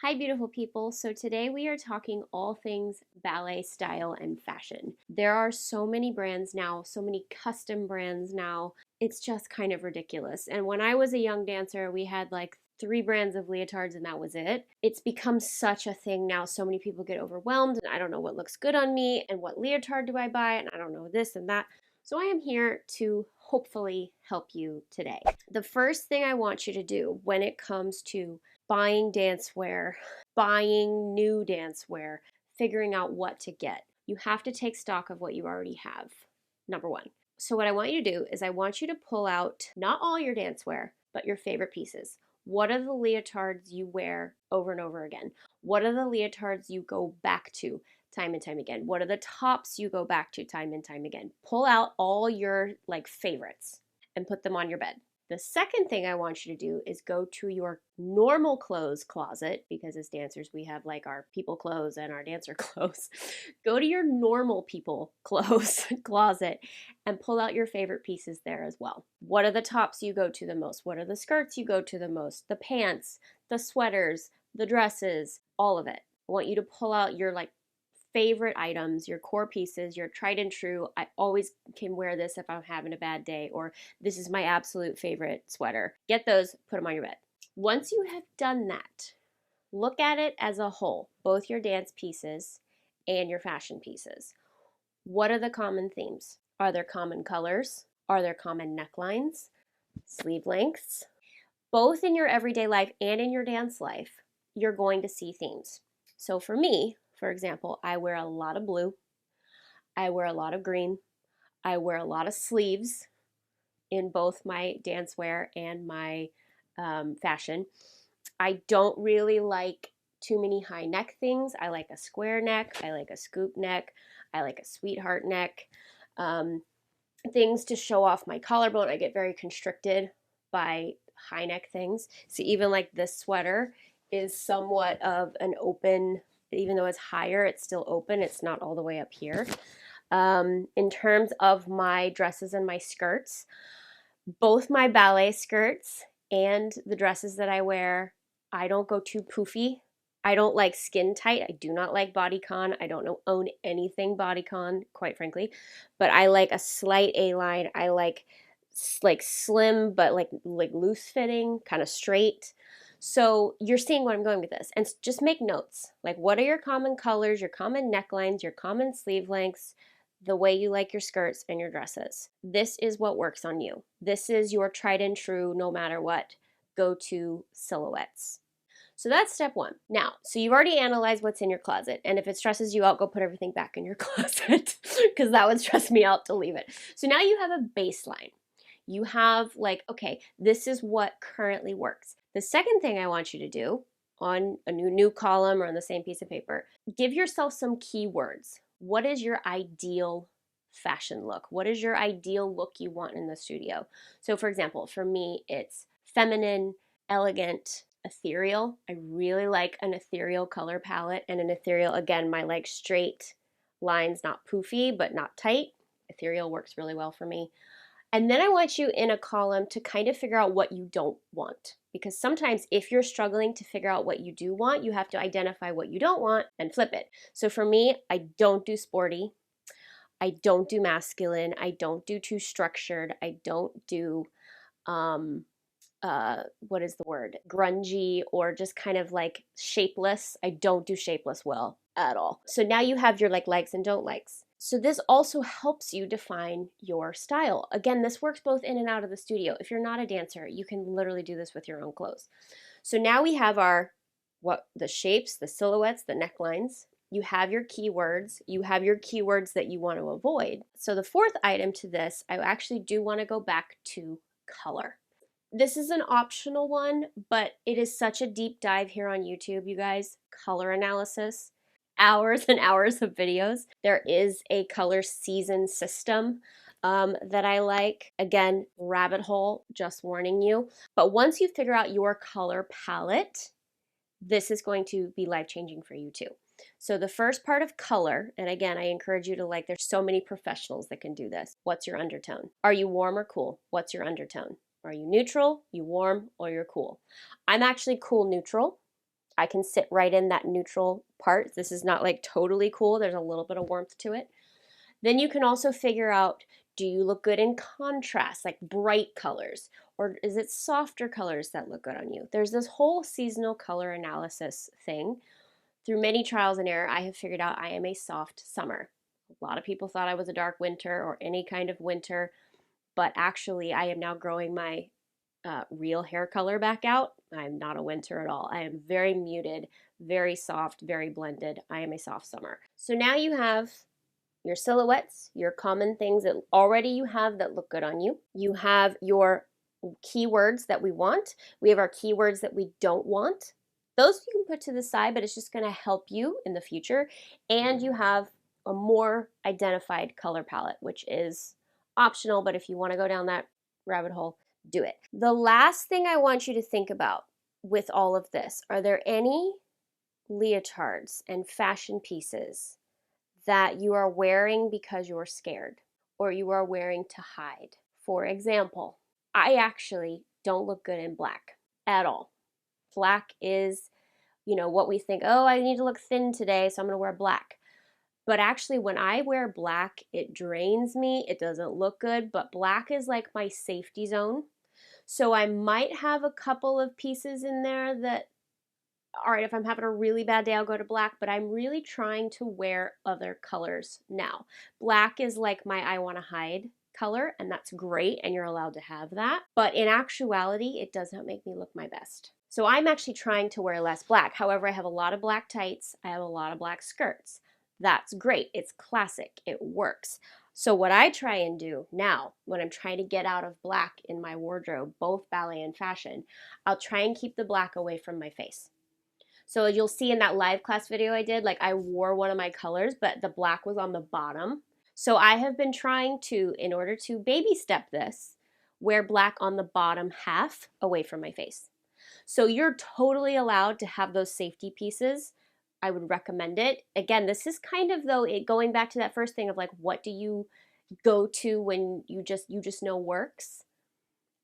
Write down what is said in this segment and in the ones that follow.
Hi, beautiful people. So today we are talking all things ballet style and fashion. There are so many brands now, so many custom brands now. It's just kind of ridiculous. And when I was a young dancer, we had like 3 brands of leotards and that was it. It's become such a thing now. So many people get overwhelmed and I don't know what looks good on me and what leotard do I buy and I don't know this and that. So I am here to hopefully help you today. The first thing I want you to do when it comes to buying dancewear, buying new dancewear, figuring out what to get. You have to take stock of what you already have, number one. So what I want you to do is I want you to pull out not all your dancewear, but your favorite pieces. What are the leotards you wear over and over again? What are the leotards you go back to time and time again? What are the tops you go back to time and time again? Pull out all your favorites and put them on your bed. The second thing I want you to do is go to your normal clothes closet, because as dancers we have like our people clothes and our dancer clothes. Go to your normal people clothes closet and pull out your favorite pieces there as well. What are the tops you go to the most? What are the skirts you go to the most? The pants, the sweaters, the dresses, all of it. I want you to pull out your favorite items, your core pieces, your tried and true. I always can wear this if I'm having a bad day, or this is my absolute favorite sweater. Get those, put them on your bed. Once you have done that, look at it as a whole, both your dance pieces and your fashion pieces. What are the common themes? Are there common colors? Are there common necklines, sleeve lengths? Both in your everyday life and in your dance life, you're going to see themes. So for me, for example, I wear a lot of blue. I wear a lot of green. I wear a lot of sleeves in both my dancewear and my fashion. I don't really like too many high neck things. I like a square neck. I like a scoop neck. I like a sweetheart neck. Things to show off my collarbone. I get very constricted by high neck things. So even like this sweater is somewhat of an open, even though it's higher, it's still open. It's not all the way up here. In terms of my dresses and my skirts, both my ballet skirts and the dresses that I wear, I don't go too poofy. I don't like skin tight. I do not like bodycon. I don't own anything bodycon, quite frankly, but I like a slight A-line. I like slim but like loose fitting, kind of straight. So you're seeing where I'm going with this. And just make notes. Like, what are your common colors, your common necklines, your common sleeve lengths, the way you like your skirts and your dresses. This is what works on you. This is your tried and true, no matter what, go-to silhouettes. So that's step one. Now, so you've already analyzed what's in your closet, and if it stresses you out, go put everything back in your closet, because that would stress me out to leave it. So now you have a baseline. You have okay, this is what currently works. The second thing I want you to do on a new column or on the same piece of paper, give yourself some keywords. What is your ideal fashion look? What is your ideal look you want in the studio? So for example, for me, it's feminine, elegant, ethereal. I really like an ethereal color palette, and an ethereal, again, my straight lines, not poofy, but not tight. Ethereal works really well for me. And then I want you in a column to kind of figure out what you don't want. Because sometimes if you're struggling to figure out what you do want, you have to identify what you don't want and flip it. So for me, I don't do sporty. I don't do masculine. I don't do too structured. I don't do, what is the word? Grungy, or just kind of shapeless. I don't do shapeless well at all. So now you have your likes and don't likes. So this also helps you define your style. Again, this works both in and out of the studio. If you're not a dancer, you can literally do this with your own clothes. So now we have the shapes, the silhouettes, the necklines. You have your keywords. You have your keywords that you want to avoid. So the fourth item to this, I actually do want to go back to color. This is an optional one, but it is such a deep dive here on YouTube, you guys. Color analysis, hours and hours of videos. There is a color season system that I like. Again, rabbit hole, just warning you. But once you figure out your color palette, this is going to be life-changing for you too. So the first part of color, and again, I encourage you to there's so many professionals that can do this. What's your undertone? Are you warm or cool? What's your undertone? Are you neutral, you warm, or you're cool? I'm actually cool neutral. I can sit right in that neutral part. This is not like totally cool. There's a little bit of warmth to it. Then you can also figure out, do you look good in contrast, like bright colors? Or is it softer colors that look good on you? There's this whole seasonal color analysis thing. Through many trials and error, I have figured out I am a soft summer. A lot of people thought I was a dark winter or any kind of winter, but actually I am now growing my real hair color back out. I'm not a winter at all. I am very muted, very soft, very blended. I am a soft summer. So now you have your silhouettes, your common things that already you have that look good on you. You have your keywords that we want. We have our keywords that we don't want. Those you can put to the side, but it's just going to help you in the future. And you have a more identified color palette, which is optional, but if you want to go down that rabbit hole, do it. The last thing I want you to think about with all of this, are there any leotards and fashion pieces that you are wearing because you're scared or you are wearing to hide? For example, I actually don't look good in black at all. Black is, what we think, oh, I need to look thin today, so I'm going to wear black. But actually, when I wear black, it drains me. It doesn't look good, but black is like my safety zone. So I might have a couple of pieces in there that, all right, if I'm having a really bad day, I'll go to black, but I'm really trying to wear other colors now. Black is like my I want to hide color, and that's great, and you're allowed to have that. But in actuality, it does not make me look my best. So I'm actually trying to wear less black. However, I have a lot of black tights. I have a lot of black skirts. That's great. It's classic. It works. So what I try and do now, when I'm trying to get out of black in my wardrobe, both ballet and fashion, I'll try and keep the black away from my face. So you'll see in that live class video I did, like I wore one of my colors, but the black was on the bottom. So I have been trying to, in order to baby step this, wear black on the bottom half away from my face. So you're totally allowed to have those safety pieces. I would recommend it. Again, this is kind of though going back to that first thing of like, what do you go to when you just know works?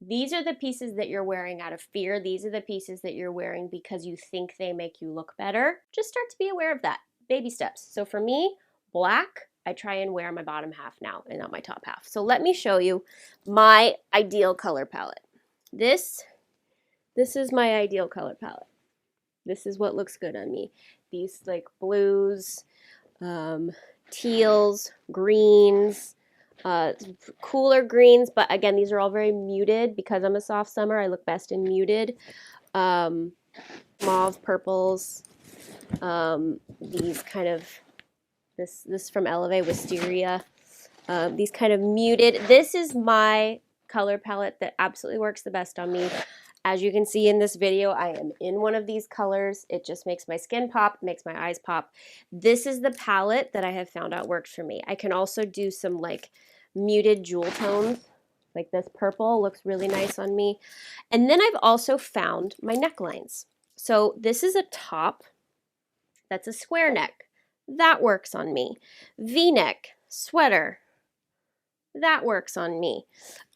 These are the pieces that you're wearing out of fear. These are the pieces that you're wearing because you think they make you look better. Just start to be aware of that. Baby steps. So for me, black, I try and wear my bottom half now and not my top half. So let me show you my ideal color palette. This is my ideal color palette. This is what looks good on me. These like blues, teals, greens, cooler greens, but again, these are all very muted because I'm a soft summer. I look best in muted. Mauve purples, these kind of, this from Elevate, Wisteria, these kind of muted. This is my color palette that absolutely works the best on me. As you can see in this video, I am in one of these colors. It just makes my skin pop, makes my eyes pop. This is the palette that I have found out works for me. I can also do some like muted jewel tones, like this purple looks really nice on me. And then I've also found my necklines. So this is a top that's a square neck. That works on me. V-neck, sweater, that works on me.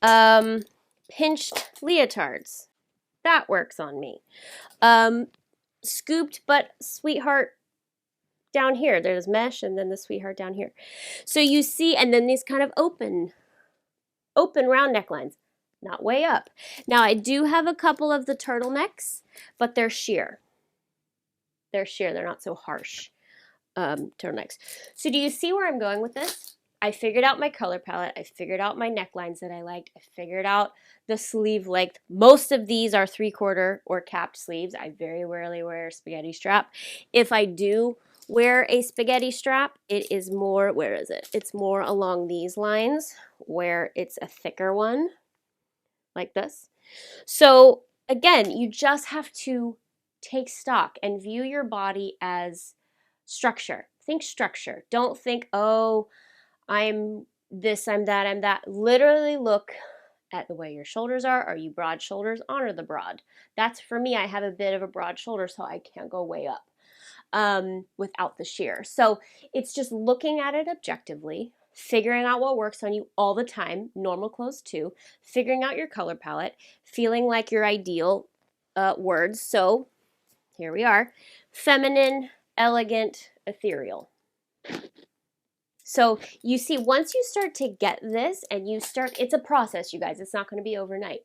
Pinched leotards, that works on me. Scooped but sweetheart down here. There's mesh and then the sweetheart down here. So you see, and then these kind of open round necklines, not way up. Now I do have a couple of the turtlenecks, but they're sheer. They're sheer, they're not so harsh turtlenecks. So do you see where I'm going with this? I figured out my color palette. I figured out my necklines that I liked. I figured out the sleeve length. Most of these are 3/4 or capped sleeves. I very rarely wear a spaghetti strap. If I do wear a spaghetti strap, it is more, where is it? It's more along these lines where it's a thicker one, like this. So again, you just have to take stock and view your body as structure. Think structure. Don't think, oh, I'm this, I'm that, I'm that. Literally look at the way your shoulders are. Are you broad shoulders? Honor the broad. That's for me. I have a bit of a broad shoulder, so I can't go way up without the sheer. So it's just looking at it objectively, figuring out what works on you all the time, normal clothes too, figuring out your color palette, feeling like your ideal words. So Here we are. Feminine, elegant, ethereal. So you see, once you start to get this and you start, it's a process, you guys. It's not going to be overnight.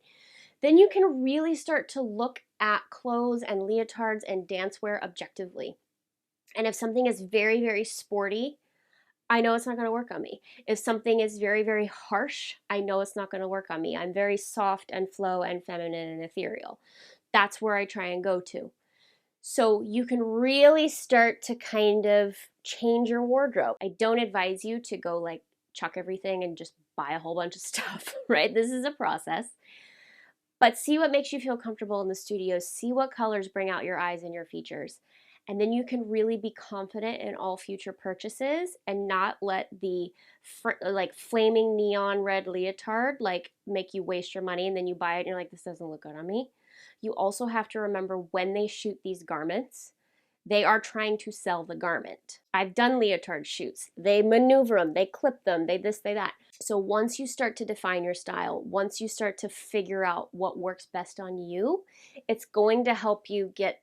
Then you can really start to look at clothes and leotards and dancewear objectively. And if something is very, very sporty, I know it's not going to work on me. If something is very, very harsh, I know it's not going to work on me. I'm very soft and flow and feminine and ethereal. That's where I try and go to. So you can really start to kind of change your wardrobe. I don't advise you to go like chuck everything and just buy a whole bunch of stuff, right? This is a process. But see what makes you feel comfortable in the studio. See what colors bring out your eyes and your features. And then you can really be confident in all future purchases and not let the like flaming neon red leotard like make you waste your money and then you buy it and you're like, this doesn't look good on me. You also have to remember when they shoot these garments, they are trying to sell the garment. I've done leotard shoots. They maneuver them, they clip them, they this, they that. So once you start to define your style, once you start to figure out what works best on you, it's going to help you get,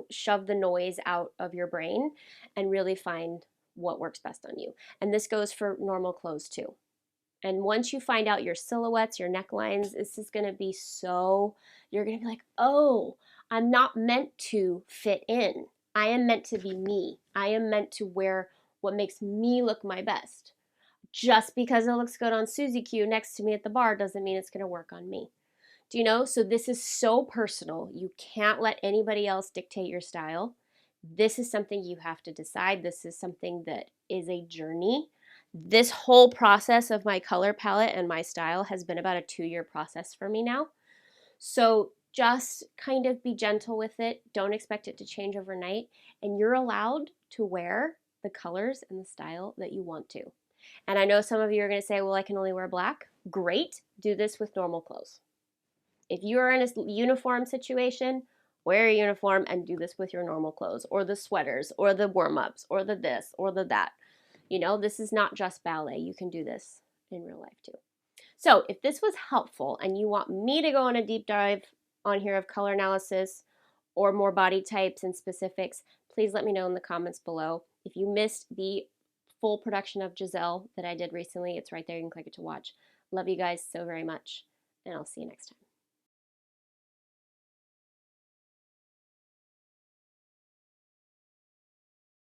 shove the noise out of your brain and really find what works best on you. And this goes for normal clothes too. And once you find out your silhouettes, your necklines, this is going to be so, you're going to be like, oh, I'm not meant to fit in. I am meant to be me. I am meant to wear what makes me look my best. Just because it looks good on Susie Q next to me at the bar doesn't mean it's going to work on me. Do you know? So this is so personal. You can't let anybody else dictate your style. This is something you have to decide. This is something that is a journey. This whole process of my color palette and my style has been about a 2-year process for me now. So just kind of be gentle with it. Don't expect it to change overnight. And you're allowed to wear the colors and the style that you want to. And I know some of you are going to say, well, I can only wear black. Great. Do this with normal clothes. If you are in a uniform situation, wear a uniform and do this with your normal clothes or the sweaters or the warm-ups or the this or the that. This is not just ballet. You can do this in real life too. So if this was helpful and you want me to go on a deep dive on here of color analysis or more body types and specifics, please let me know in the comments below. If you missed the full production of Giselle that I did recently, it's right there. You can click it to watch. Love you guys so very much, and I'll see you next time.